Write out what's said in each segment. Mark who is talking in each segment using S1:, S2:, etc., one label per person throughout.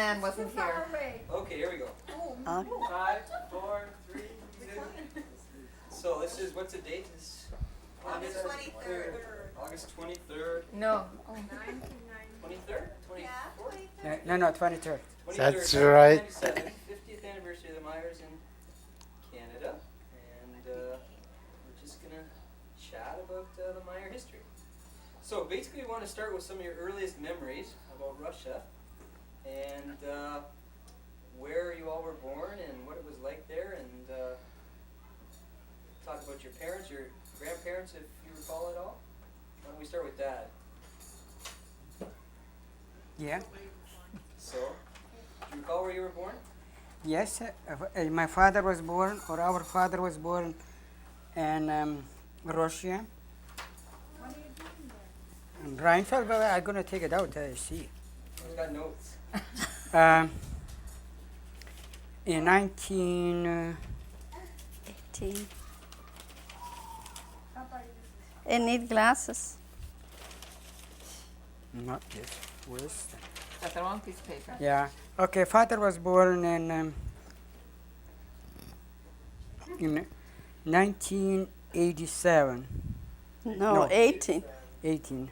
S1: man wasn't here.
S2: Okay, here we go. 5, 4, 3, 2. So this is, what's the date? It's
S3: August 23rd.
S2: August 23rd.
S1: No.
S2: 23rd? 24th?
S4: No, 23rd.
S2: 23rd,
S5: That's right.
S2: 1997, 50th anniversary of the Maiers in Canada. And we're just going to chat about the Maier history. So basically we want to start with some of your earliest memories about Russia. And where you all were born and what it was like there, and talk about your parents, your grandparents, if you recall it all. Why don't we start with Dad?
S4: Yeah.
S2: So, do you recall where you were born?
S4: Yes, my father was born, or our father was born in Russia.
S3: What are you doing there?
S4: In Rheinfeld, but I'm going to take it out, see.
S2: I've got notes.
S4: In 19...
S6: 18.
S3: Papa,
S6: I need glasses.
S4: Not this. Where's that?
S1: Got the wrong piece of paper.
S4: Yeah. Okay, father was born in 1987.
S6: No, 18.
S4: 18.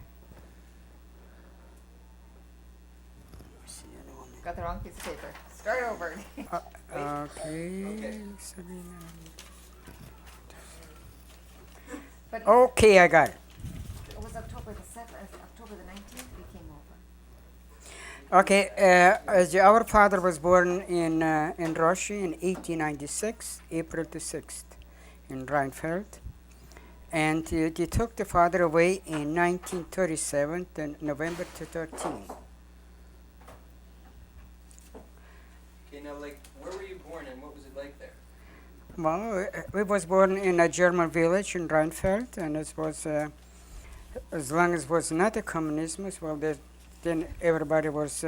S1: Got the wrong piece of paper. Start over.
S4: Okay.
S1: But
S4: Okay, I got it.
S1: it was October the 7th, October the 19th we came over.
S4: Okay, our father was born in Russia in 1896, April the 6th, in Rheinfeld. And they took the father away in 1937, November the 13th.
S2: Okay, now, like, where were you born and what was it like there?
S4: Well, we was born in a German village in Rheinfeld, and it was, as long as it was not a communism, well, then everybody was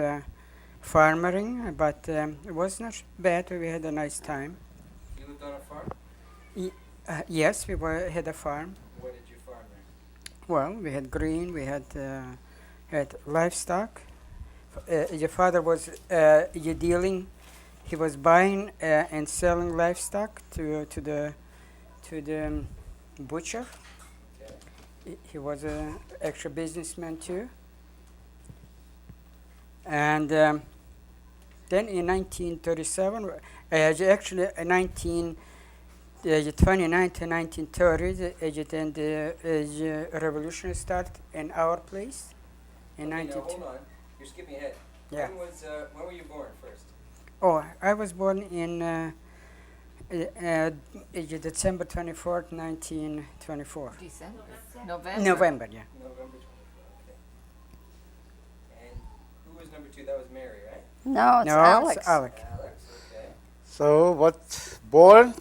S4: farming, but it was not bad. We had a nice time.
S2: You lived on a farm?
S4: Yes, had a farm.
S2: What did you farm there?
S4: Well, we had green, we had livestock. Your father was dealing. He was buying and selling livestock to the butcher.
S2: Okay.
S4: He was an extra businessman too. And then in 1937, actually 1929 to 1930, then the revolution started in our place in
S2: Okay, now
S4: 19.
S2: hold on. You're skipping ahead.
S4: Yeah.
S2: When were you born first?
S4: Oh, I was born in December 24th, 1924.
S1: December. November.
S4: November, yeah.
S2: November 24th. Okay. And who was number 2? That was Mary, right?
S6: No, it's
S4: No,
S6: Alex.
S4: it's Alec.
S2: Alex. Okay.
S5: So what? Born?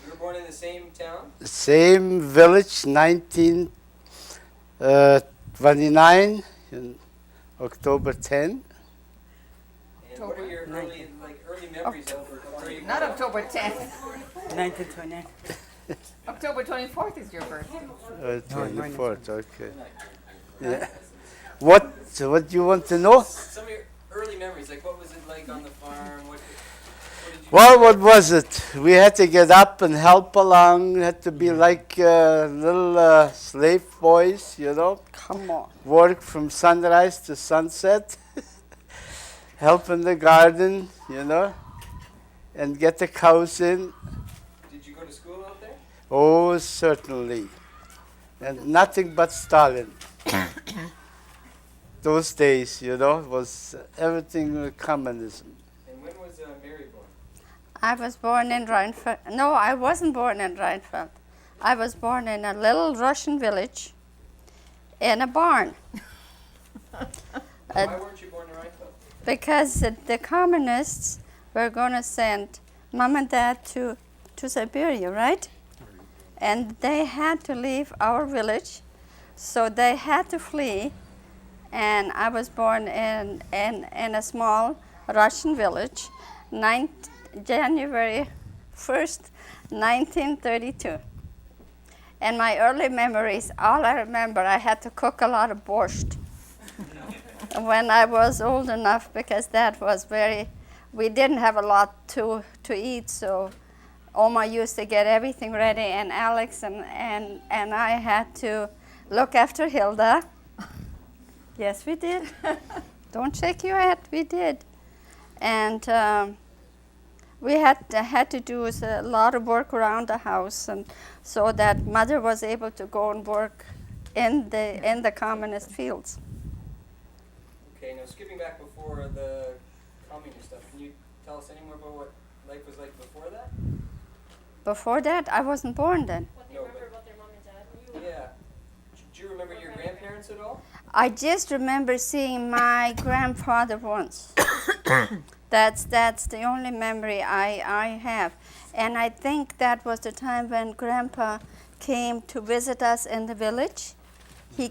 S2: You were born in the same town?
S5: Same village, 1929, in October 10.
S2: And what are your early memories of where you
S1: Not
S2: grew up?
S1: October 10th.
S4: 1929.
S1: October 24th is your birthday.
S5: 24th, okay. Yeah. What do you want to know?
S2: Some of your early memories, like what was it like on the farm? What did you
S5: Well, what was it? We had to get up and help along. Had to be like little slave boys, you know.
S6: Come on.
S5: Work from sunrise to sunset. Help in the garden, you know. And get the cows in.
S2: Did you go to school out there?
S5: Oh, certainly. And nothing but Stalin. Those days, you know, was everything communism.
S2: And when was Mary born?
S6: I was born in Rheinfeld. No, I wasn't born in Rheinfeld. I was born in a little Russian village in a barn.
S2: Why weren't you born in Rheinfeld?
S6: Because the communists were going to send mom and dad to Siberia, right? And they had to leave our village, so they had to flee. And I was born in a small Russian village, January 1st, 1932. And my early memories, all I remember, I had to cook a lot of borscht. when I was old enough, because that was we didn't have a lot to eat, so Oma used to get everything ready, and Alex and I had to look after Hilda. Yes, we did. Don't shake your head. We did. And we had to do a lot of work around the house, and so that Mother was able to go and work in the communist fields.
S2: Okay, now skipping back before the communist stuff, can you tell us any more about what life was like before that?
S6: Before that, I wasn't born then.
S7: What do you remember about their mom and dad?
S2: Yeah. Do you remember your grandparents at all?
S6: I just remember seeing my grandfather once. That's the only memory I have. And I think that was the time when Grandpa came to visit us in the village. He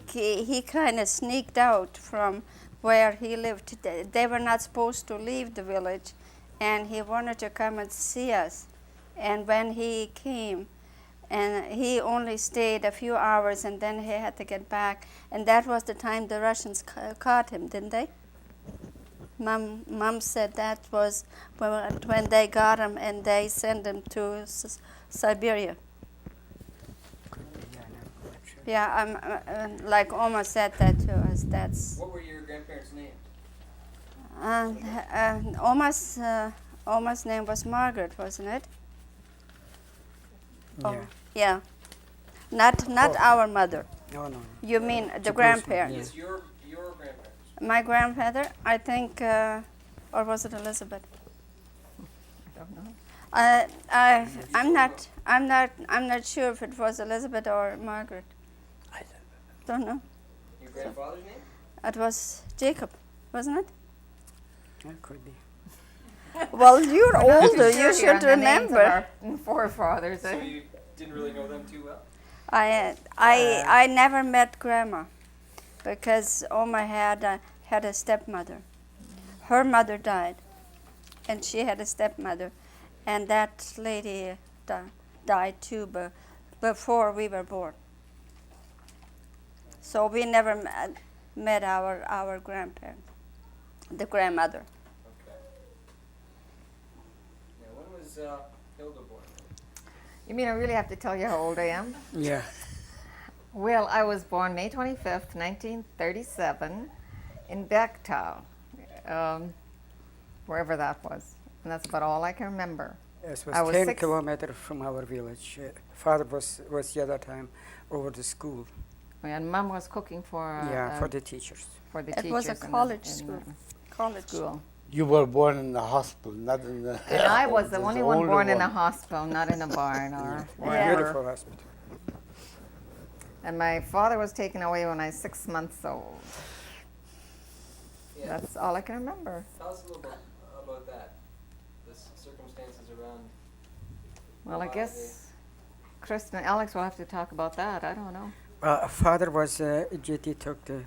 S6: kind of sneaked out from where he lived. They were not supposed to leave the village, and he wanted to come and see us. And when he came, and he only stayed a few hours, and then he had to get back. And that was the time the Russians caught him, didn't they? Mom said that was when they got him and they sent him to Siberia. Yeah, like Oma said that to us. That's
S2: What were your grandparents' names?
S6: Oma's name was Margaret, wasn't it?
S4: Yeah.
S6: Yeah. Not our mother.
S4: No.
S6: You mean the
S4: Supposed-
S6: grandparents?
S2: Yes, your grandparents.
S6: My grandfather, I think, or was it Elizabeth?
S3: Don't know.
S6: I'm not sure if it was Elizabeth or Margaret.
S5: I
S6: Don't know.
S2: Your grandfather's name?
S6: It was Jacob, wasn't it?
S4: That could be.
S6: Well, you're older. You
S3: Sure,
S6: should
S3: on the names of
S6: remember.
S3: our forefathers.
S2: So you didn't really know them too well?
S6: I never met Grandma because Oma had a stepmother. Her mother died, and she had a stepmother, and that lady died too, before we were born. So we never met our grandparents, the grandmother.
S2: Okay. Now, when was Hilda born?
S3: You mean I really have to tell you how old I am?
S4: Yeah.
S3: Well, I was born May 25th, 1937, in Bechtal, wherever that was. And that's about all I can remember.
S4: It
S3: I
S4: was
S3: was
S4: 10
S3: 6
S4: kilometers from our village. Father was the other time over the school.
S3: And Mom was cooking for
S4: For the teachers.
S3: for the
S6: It
S3: teachers
S6: was a
S3: in the-
S6: college
S3: in
S6: school.
S3: the
S6: College
S3: school.
S5: You were born in the hospital, not in the.
S3: And I was the
S5: There's
S3: only
S5: an
S3: one
S5: older
S3: born in a
S5: one.
S3: hospital, not in a barn or
S6: Yeah.
S3: wherever.
S4: Beautiful hospital.
S3: And my father was taken away when I was 6 months old.
S2: Yeah.
S3: That's all I can remember.
S2: Tell us a little bit about that. The circumstances around.
S3: Well, I
S2: why
S3: guess Kristen and Alex will have to talk about that. I don't know.
S4: Father was JT took the,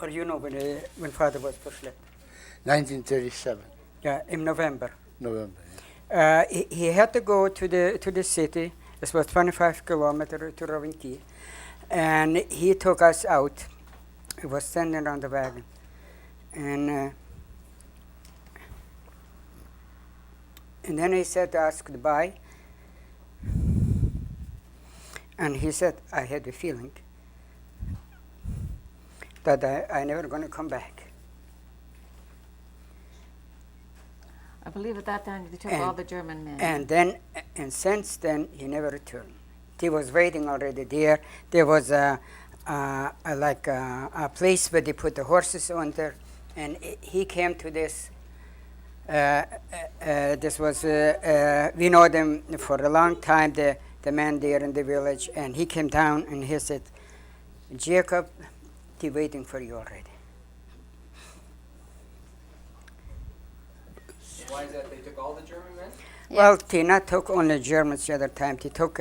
S4: or when Father was first left.
S5: 1937,
S4: Yeah, in November.
S5: November.
S4: He had to go to the city. This was 25 kilometers to Ravinki, and he took us out. He was standing on the wagon, and then he said to us goodbye. And he said, I had a feeling that I never going to come back.
S3: I believe at that time they took
S4: And-
S3: all the German men.
S4: And since then, he never returned. He was waiting already there. There was a place where they put the horses on there, and he came to this. This was we know them for a long time. The man there in the village, and he came down and he said, "Jacob, they're waiting for you already."
S2: Why is that? They took all the German men?
S4: Well, they not took only Germans the other time. They took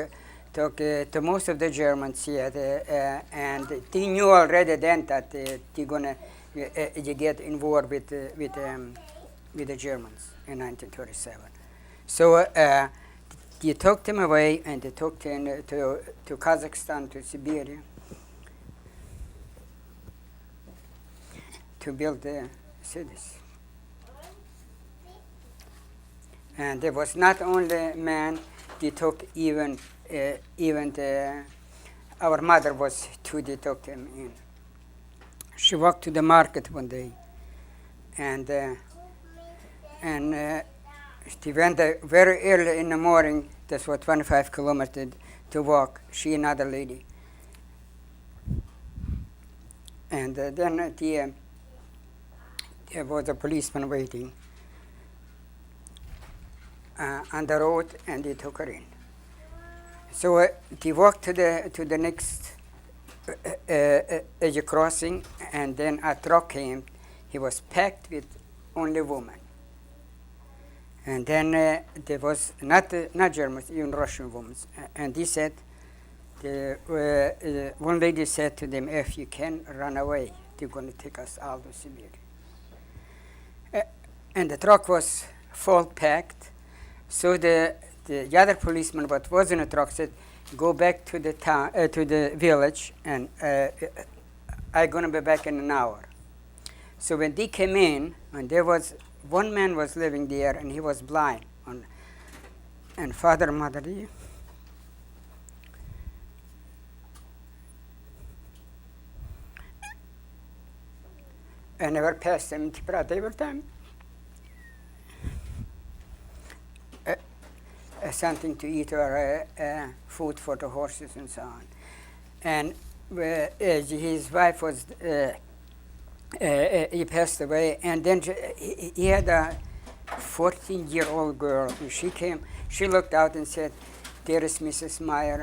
S4: to most of the Germans, and they knew already then that they're gonna get in war with the Germans in 1937. So they took them away, and they took them to Kazakhstan, to Siberia, to build the cities. And there was not only man, they took even our mother was too, they took him in. She walked to the market one day, and she went there very early in the morning, that's what, 25 kilometers to walk, she another lady. And then there was a policeman waiting on the road, and they took her in. So they walked to the next edge crossing, and then a truck came. He was packed with only women. And then there was not Germans, even Russian women. And he said, one lady said to them, if you can run away, they're going to take us out of Siberia. And the truck was full packed. So the other policeman, what was in the truck, said, go back to the town, to the village, and I'm going to be back in an hour. So when they came in, and there was one man was living there, and he was blind, and father and mother. I never passed them to pray every time. Something to eat or food for the horses and so on. And his wife was, he passed away, and then he had a 14-year-old girl, and she came, she looked out and said, there is Mrs. Maier,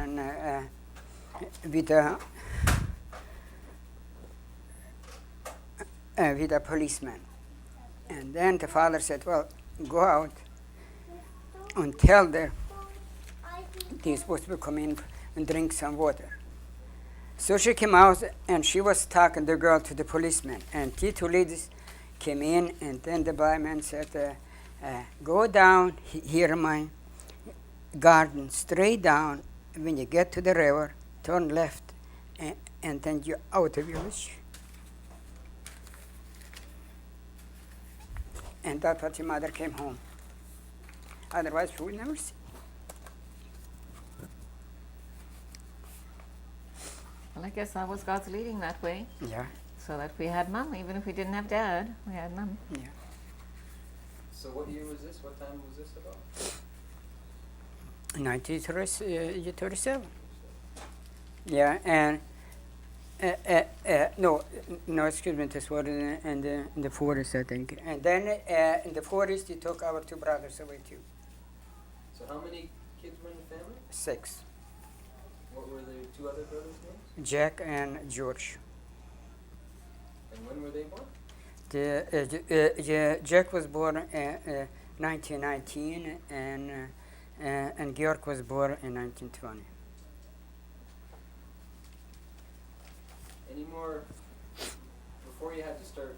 S4: and with a policeman. And then the father said, well, go out and tell them they're supposed to come in and drink some water. So she came out, and she was talking the girl to the policeman. And the two ladies came in, and then the blind man said, go down here in my garden, straight down. When you get to the river, turn left, and then you're out of the village. And that's what your mother came home. Otherwise, we would never see.
S3: Well, I guess that was God's leading that way,
S4: Yeah,
S3: so that we had mom. Even if we didn't have dad, we had mom.
S4: yeah.
S2: So what year was this? What time was this about?
S4: 1937. Yeah, and no, excuse me, this was in the 40s, I think. And then in the 40s, they took our two brothers away too.
S2: So how many kids were in the family?
S4: 6,
S2: What were the two other brothers' names?
S4: Jack and George.
S2: And when were they born?
S4: Jack was born in 1919, and Georg was born in 1920.
S2: Any more, before you had to start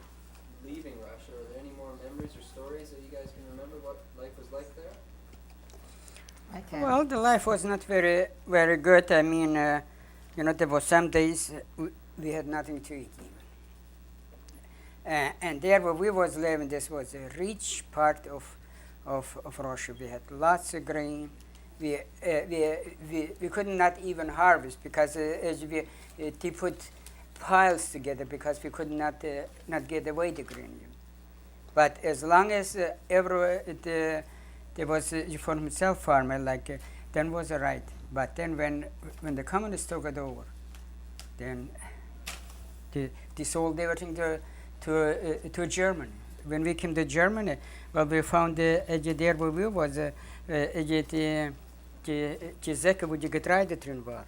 S2: leaving Russia, are there any more memories or stories that you guys can remember what life was like there?
S3: I can.
S4: Well, the life was not very, very good. I mean, there was some days we had nothing to eat even. And there where we was living, this was a rich part of Russia. We had lots of grain. We could not even harvest because they put piles together because we could not get away the grain. But as long as there was for himself farmer, then was all right. But then when the communists took it over, then they sold everything to Germany. When we came to Germany, well, we found there where we was Zecke, wo die Getreide drin war.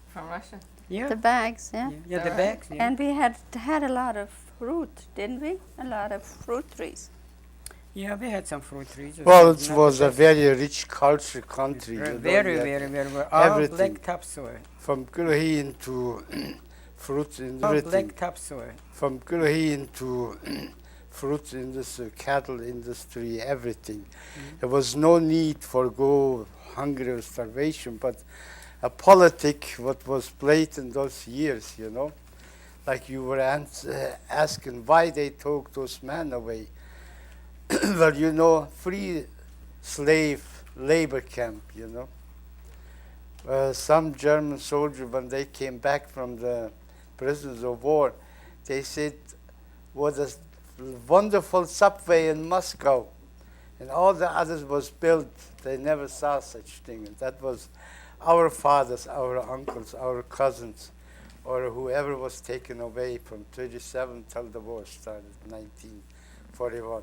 S3: From Russia.
S4: Yeah.
S6: The bags, yeah.
S4: Yeah, the bags. Yeah.
S6: And we had a lot of fruit, didn't we? A lot of fruit trees.
S4: Yeah, we had some fruit trees.
S5: Well,
S4: Not
S5: it
S4: the
S5: was a
S4: best.
S5: very rich culture country.
S4: Very,
S5: you know,
S4: very,
S5: we had
S4: very, very. All
S5: everything.
S4: black topsoil.
S5: From Gurhin to fruits and
S4: All
S5: everything.
S4: black topsoil.
S5: From Gurhin to fruits industry, cattle industry, everything. There was no need for go hungry or starvation, but a politic what was played in those years, like you were asking why they took those men away. Well, you know, free slave labor camp, you know. Some German soldiers, when they came back from the prisons of war, they said, what a wonderful subway in Moscow. And all the others was built. They never saw such thing. And that was our fathers, our uncles, our cousins, or whoever was taken away from 37 till the war started, 1941.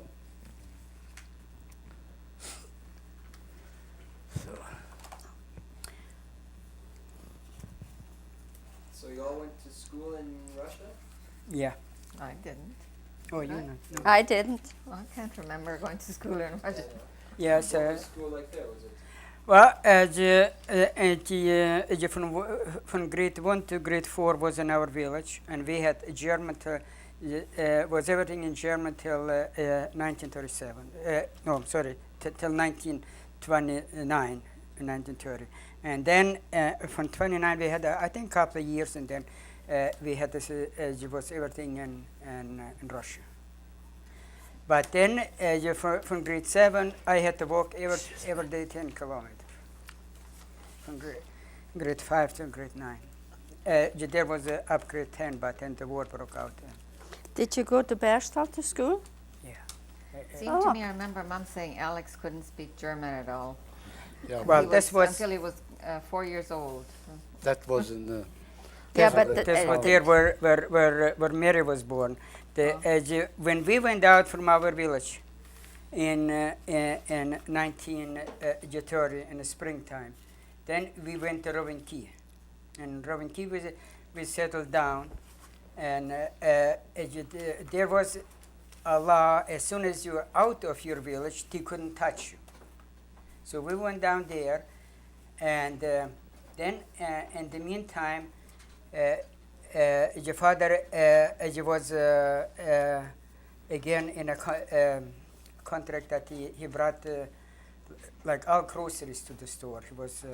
S2: So you all went to school in Russia?
S4: Yeah.
S3: I didn't.
S4: Oh, you
S3: Right.
S4: know. No.
S6: I didn't.
S3: Well, I can't remember going to school in Russia.
S4: Yes.
S2: What was school like there? Was it?
S4: Well, from grade 1 to grade 4 was in our village, and we had German was everything in German till 1937. No, sorry, till 1929, 1930. And then from 29 we had, I think, a couple of years, and then we had this, was everything in Russia. But then from grade 7, I had to walk every day 10 kilometers. From grade 5 to grade 9. There was up grade 10, but then the war broke out.
S6: Did you go to Bergstall to school?
S3: Seemed to me, I remember Mom saying Alex couldn't speak German at all.
S5: Yeah,
S4: Well,
S3: He
S4: this was
S3: until he was 4 years old.
S5: that was in the.
S6: Yeah,
S5: That's
S6: but
S4: That's what there where Mary was born. When we went out from our village in 1930 in the springtime, then we went to Rovinki. And Rovinki we settled down, and there was a law, as soon as you were out of your village, they couldn't touch you. So we went down there, and then in the meantime, your father was again in a contract that he brought like all groceries to the store. He was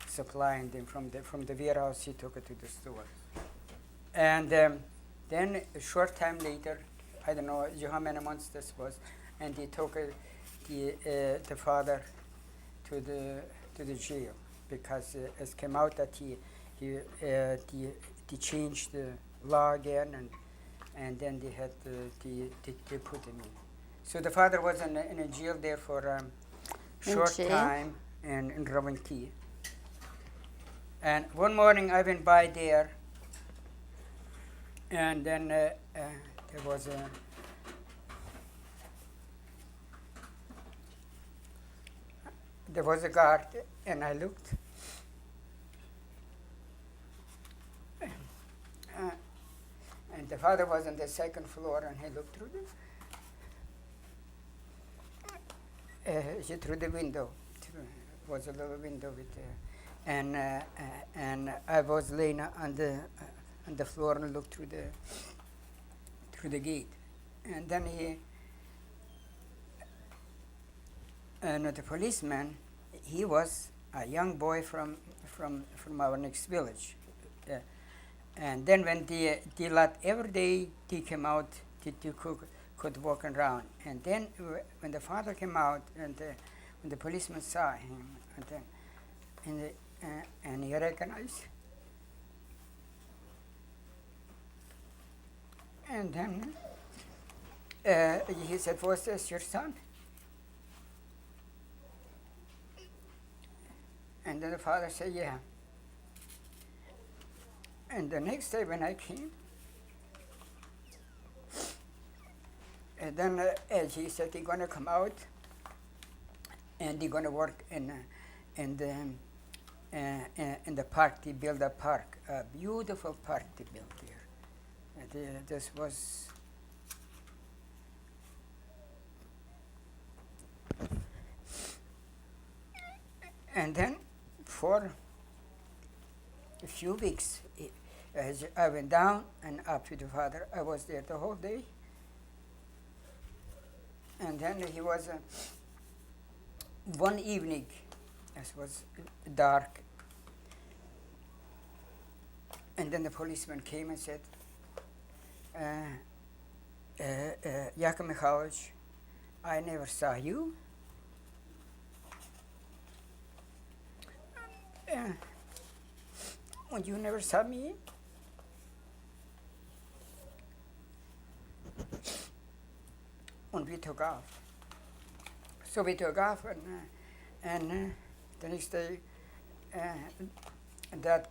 S4: supplying them from the warehouse. He took it to the store, and then a short time later, I don't know how many months this was, and he took the father to the jail because it came out that he changed the law again, and then they had to put him in. So the father was in a jail there for a short
S6: jail?
S4: time in Rovinki. And one morning I went by there, and then there was a guard, and I looked. And the father was on the second floor, and he looked through the window. It was a little window with, and I was laying on the floor and looked through the gate, and then the policeman, he was a young boy from our next village. And then when they let every day they came out, they could walk around. And then when the father came out, and when the policeman saw him, and he recognized, and then he said, "Was this your son?" And then the father said, "Yeah." And the next day when I came, and then he said they're going to come out, and they're going to work in the park. They build a park, a beautiful park they built there. And this was. And then for a few weeks, as I went down and up with the father, I was there the whole day. And then he was one evening, it was dark, and then the policeman came and said, Jakub Mikhailovich, I never saw you. And you never saw me. And we took off. So we took off, and the next day, Dad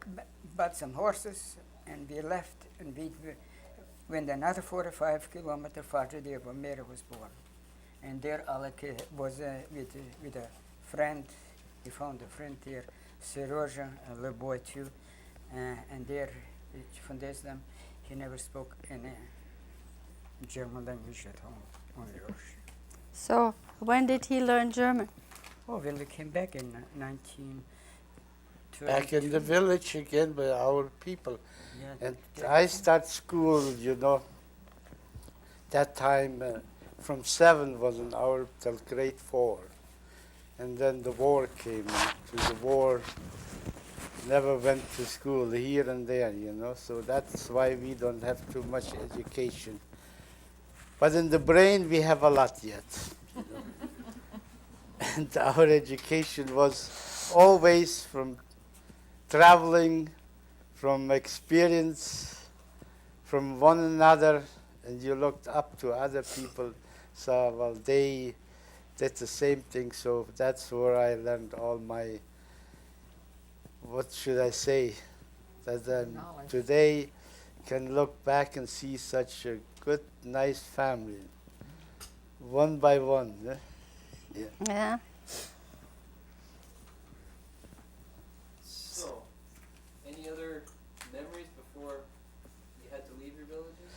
S4: bought some horses, and we left, and we went another 45 kilometers farther there where Maier was born. And there Alec was with a friend. He found a friend there, Seroja, a little boy too. And there, from this time, he never spoke any German language at home, only Russian.
S6: So when did he learn German?
S4: Oh, when we came back in 1922.
S5: Back in the village again by our people.
S4: Yeah,
S5: And I start school, that time from 7 was an hour till grade 4. And then the war came. Through the war, never went to school here and there, so that's why we don't have too much education. But in the brain, we have a lot yet. And our education was always from traveling, from experience, from one another, and you looked up to other people. So, well, they did the same thing, so that's where I learned all my, what should I say, that
S3: Knowledge.
S5: today can look back and see such a good, nice family, one by one.
S6: Yeah.
S2: So, any other memories before you had to leave your villages?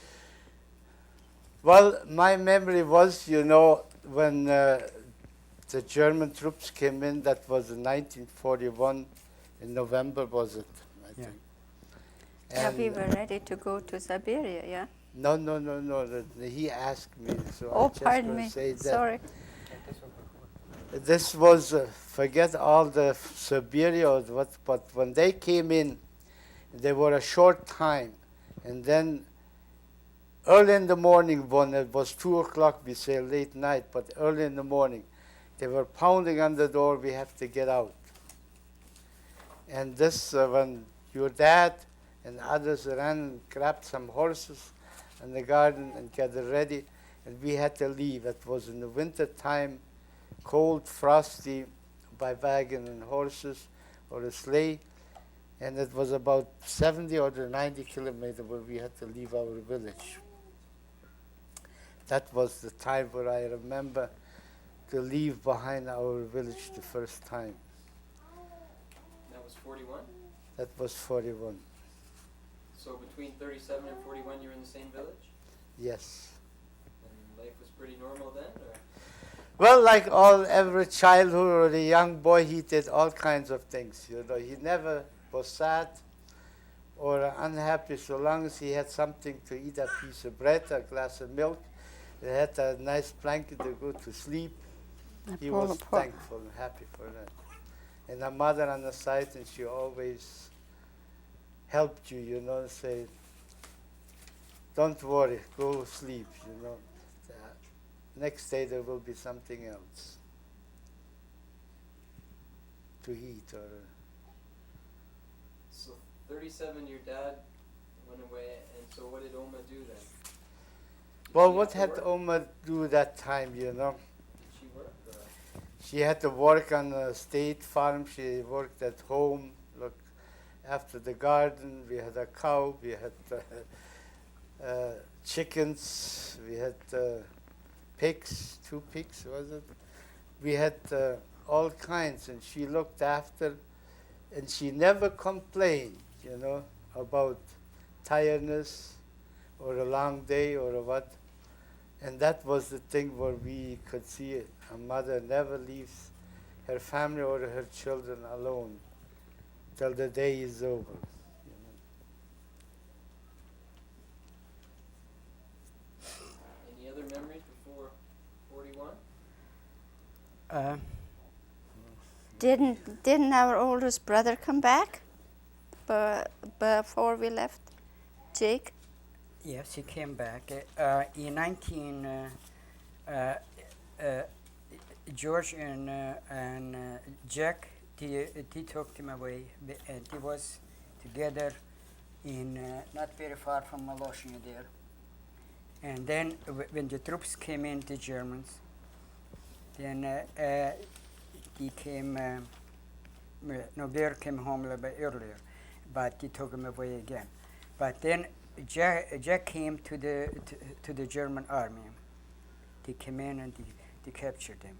S5: Well, my memory was, when the German troops came in, that was in 1941, in November, was it? I
S4: Yeah.
S5: think.
S6: Yeah,
S5: And
S6: we were ready to go to Siberia, yeah?
S5: no. He asked me, so
S6: Oh,
S5: I just
S6: pardon
S5: gonna
S6: me.
S5: say that.
S6: Sorry.
S5: This was, forget all the Siberia or what, but when they came in, they were a short time. And then early in the morning, when it was 2 o'clock, we say late night, but early in the morning, they were pounding on the door, we have to get out. And this, when your dad and others ran and grabbed some horses in the garden and gathered ready, and we had to leave. It was in the winter time, cold, frosty, by wagon and horses or a sleigh, and it was about 70 or 90 kilometers where we had to leave our village. That was the time where I remember to leave behind our village the first time.
S2: That was 41?
S5: That was 41.
S2: So between 37 and 41, you were in the same village?
S5: Yes.
S2: And life was pretty normal then? Or?
S5: Well, like every childhood or a young boy, he did all kinds of things. He never was sad or unhappy so long as he had something to eat, a piece of bread, a glass of milk. He had a nice blanket to go to sleep. He was thankful and happy for that. And a mother on the side, and she always helped you, say, don't worry, go sleep, Next day there will be something else to eat. Or
S2: So 37, your dad went away, and so what did Oma do then? Did
S5: well,
S2: she
S5: what
S2: have
S5: had
S2: to work?
S5: Oma do that time,
S2: Did she work? Or?
S5: She had to work on a state farm. She worked at home, look after the garden. We had a cow. We had chickens. We had pigs, 2 pigs, was it? We had all kinds, and she looked after, and she never complained, about tiredness or a long day or what. And that was the thing where we could see it. A mother never leaves her family or her children alone till the day is over.
S2: Any other memories before 41?
S6: Didn't our oldest brother come back before we left? Jake?
S4: Yes, he came back. In 19, George and Jack, they took him away, and he was together in not very far from Moloshin there. And then when the troops came in, the Germans, then he came, no, Bear came home a little bit earlier, but he took him away again. But then Jack came to the German army. They came in and they captured him.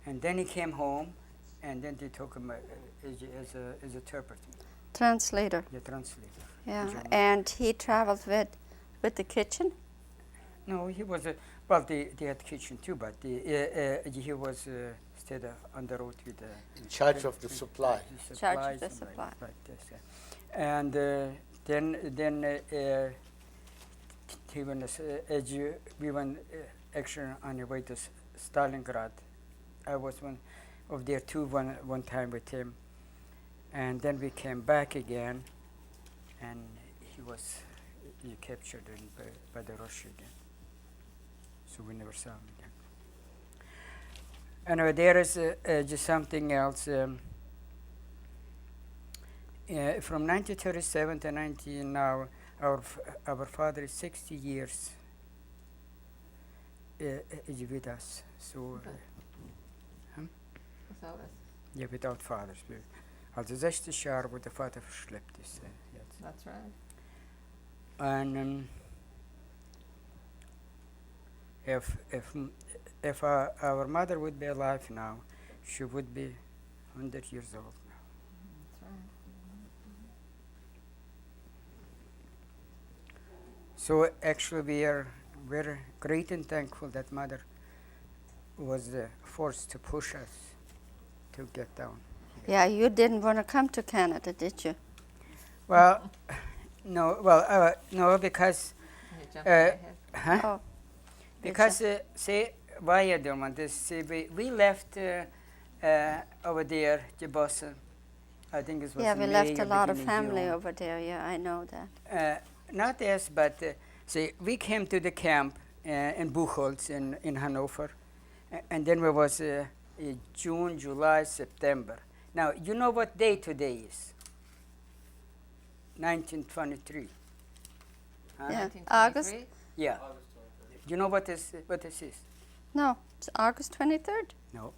S4: And then he came home, and then they took him as a interpreter,
S6: Translator.
S4: the translator.
S6: Yeah.
S4: German.
S6: And he traveled with the kitchen.
S4: No, he was well. They had kitchen too, but he was stayed on the road with
S5: In charge of the supply.
S6: Charge of the
S4: and
S6: supply.
S4: Like this, yeah. And then he went we went actually on the way to Stalingrad. I was one of there too one time with him, and then we came back again, and he captured by the Russians again. So we never saw him again. Anyway, there is just something else. From 1937 to 19 now, our father is 60 years is with us. So,
S3: Without us.
S4: ja, without fathers. Also 60 Jahre, wo der Vater verschleppt ist jetzt.
S3: That's right.
S4: And if our mother would be alive now, she would be 100 years old now.
S3: That's right.
S4: So actually we are very great and thankful that mother was forced to push us to get down.
S6: Yeah, you didn't want to come to Canada, did you?
S4: Well, no, because,
S3: You jumped ahead.
S4: huh?
S6: Oh,
S4: Because, say, why Dermot, we left over there, the bus, I think it was
S6: yeah, we
S4: May
S6: left a
S4: or
S6: lot of
S4: beginning
S6: family
S4: June.
S6: over there. Yeah, I know that.
S4: Not us, but see, we came to the camp in Buchholz in Hanover, and then we was June, July, September. Now, you know what day today is? 1923. Huh?
S6: Yeah.
S3: 1923?
S4: Yeah.
S2: August 23rd.
S4: You know what this is?
S6: No, it's August 23rd.
S4: No.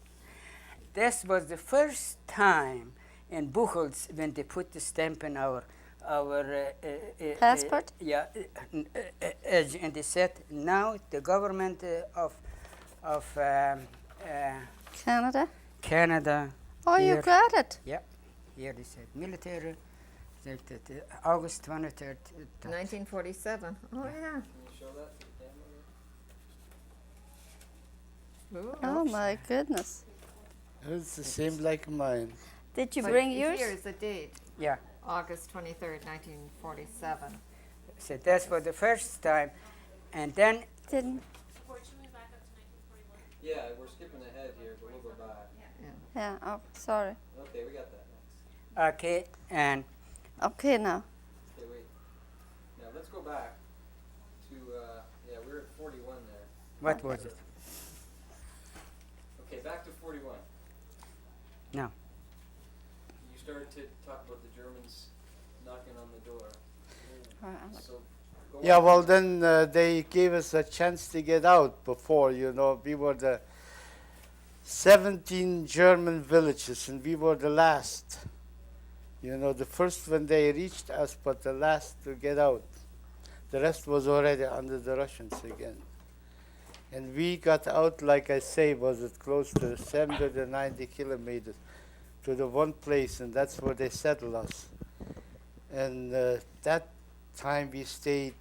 S4: This was the first time in Buchholz when they put the stamp in our
S6: Passport?
S4: Yeah, and they said now the government of
S6: Canada.
S4: Canada.
S6: Oh, you
S4: Here.
S6: got it.
S4: Here they said military. August 23rd.
S3: 1947. Oh, yeah.
S2: Can you show that to the camera?
S3: Ooh,
S6: Oh my goodness.
S5: It's the same like mine.
S6: Did you
S3: But
S6: bring yours?
S3: Here's the date.
S4: Yeah.
S3: August 23rd, 1947.
S4: So that's for the first time, and then
S6: Didn't.
S7: Or should we back up to 1941?
S2: Yeah, we're skipping ahead here, but we'll go back.
S6: Yeah. Oh, sorry.
S2: Okay, we got that next.
S4: okay, and
S6: Okay, now.
S2: Okay, wait. Now let's go back to, yeah, we're at 41 there.
S4: what was it?
S2: Okay, back to 41.
S4: No.
S2: You started to talk about the Germans knocking on the door. So, go
S5: Yeah,
S2: on.
S5: well, then they gave us a chance to get out before, we were the 17 German villages, and we were the last. The first when they reached us, but the last to get out. The rest was already under the Russians again. And we got out, like I say, was it close to 790 kilometers to the one place, and that's where they settled us. And that time we stayed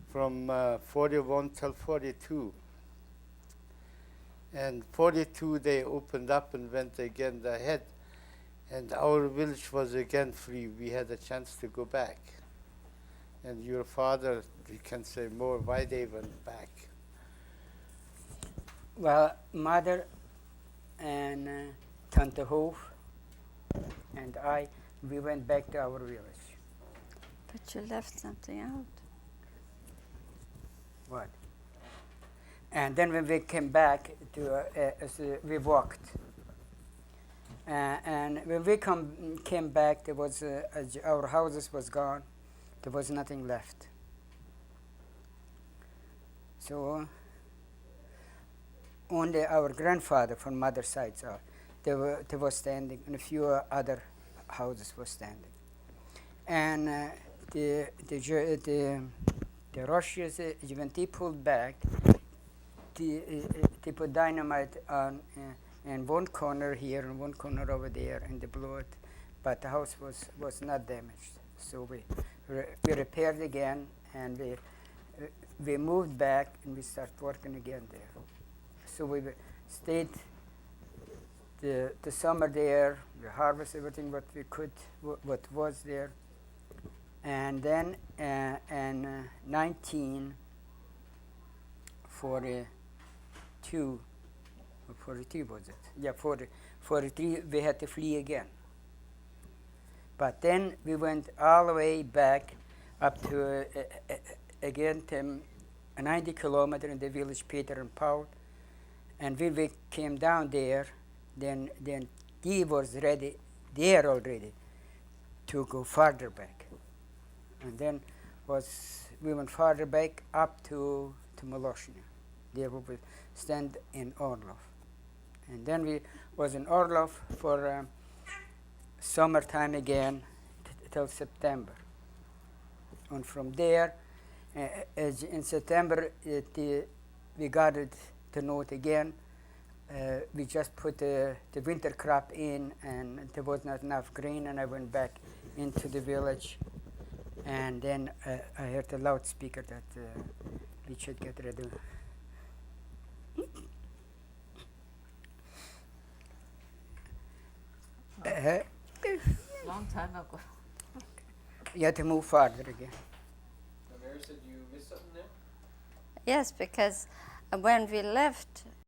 S5: from 41 till 42. And 42 they opened up and went again ahead. And our village was again free. We had a chance to go back. And your father, you can say more why they went back.
S4: Well, mother and Tante Hof and I, we went back to our village.
S6: But you left something out.
S4: What? And then when we came back to, we walked. And when we came back, there was our houses was gone. There was nothing left. So only our grandfather from mother's side, they were standing, and a few other houses were standing. And the Russians, when they pulled back, they put dynamite on in one corner here and one corner over there, and they blew it. But the house was not damaged. So we repaired again, and we moved back, and we started working again there. So we stayed the summer there. We harvested everything what we could, what was there. And then in 1942, or 43 was it? Yeah, 43, we had to flee again. But then we went all the way back up to, again, to 90 kilometers in the village Peter and Paul. And when we came down there, then he was ready there already to go farther back. And then we went farther back up to Moloshnia. There we would stand in Orlov. And then we was in Orlov for summertime again till September. And from there, in September, we got it to note again. We just put the winter crop in, and there was not enough grain, and I went back into the village. And then I heard a loudspeaker that we should get ready.
S3: Long time ago.
S4: You had to move farther again.
S2: Maier said you missed something there?
S6: Yes, because when we left